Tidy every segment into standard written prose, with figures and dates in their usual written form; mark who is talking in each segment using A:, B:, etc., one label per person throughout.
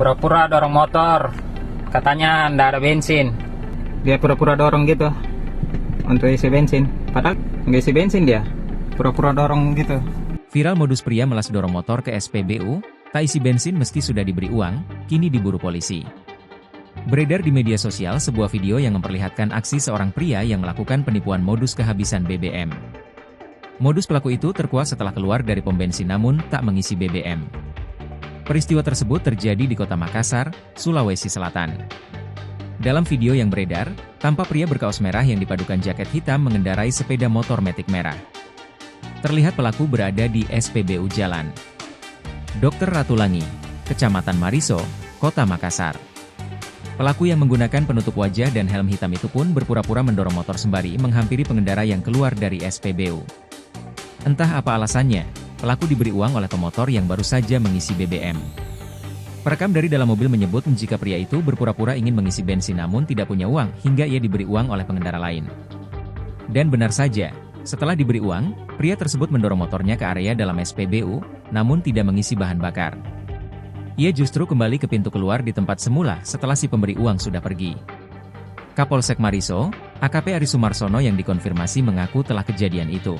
A: Pura-pura dorong motor, katanya ndak ada bensin. Dia pura-pura dorong gitu untuk isi bensin, padahal nggak isi bensin dia. Pura-pura dorong gitu.
B: Viral modus pria melas dorong motor ke SPBU, tak isi bensin meski sudah diberi uang, kini diburu polisi. Beredar di media sosial sebuah video yang memperlihatkan aksi seorang pria yang melakukan penipuan modus kehabisan BBM. Modus pelaku itu terkuak setelah keluar dari pom bensin namun tak mengisi BBM. Peristiwa tersebut terjadi di Kota Makassar, Sulawesi Selatan. Dalam video yang beredar, tampak pria berkaos merah yang dipadukan jaket hitam mengendarai sepeda motor metik merah. Terlihat pelaku berada di SPBU Jalan Dr. Ratulangi, Kecamatan Mariso, Kota Makassar. Pelaku yang menggunakan penutup wajah dan helm hitam itu pun berpura-pura mendorong motor sembari menghampiri pengendara yang keluar dari SPBU. Entah apa alasannya, pelaku diberi uang oleh pemotor yang baru saja mengisi BBM. Perekam dari dalam mobil menyebut jika pria itu berpura-pura ingin mengisi bensin namun tidak punya uang hingga ia diberi uang oleh pengendara lain. Dan benar saja, setelah diberi uang, pria tersebut mendorong motornya ke area dalam SPBU, namun tidak mengisi bahan bakar. Ia justru kembali ke pintu keluar di tempat semula setelah si pemberi uang sudah pergi. Kapolsek Mariso, AKP Ari Sumarsono yang dikonfirmasi mengaku telah kejadian itu.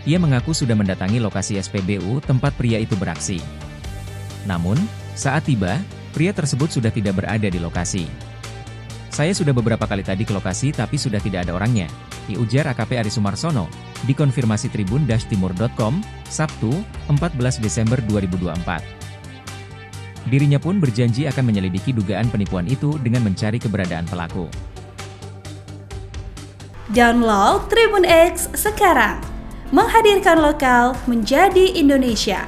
B: Ia mengaku sudah mendatangi lokasi SPBU tempat pria itu beraksi. Namun, saat tiba, pria tersebut sudah tidak berada di lokasi. Saya sudah beberapa kali tadi ke lokasi tapi sudah tidak ada orangnya, ujar AKP Ari Sumarsono, dikonfirmasi tribun-timur.com, Sabtu, 14 Desember 2024. Dirinya pun berjanji akan menyelidiki dugaan penipuan itu dengan mencari keberadaan pelaku.
C: Download Tribun X sekarang, menghadirkan lokal menjadi Indonesia.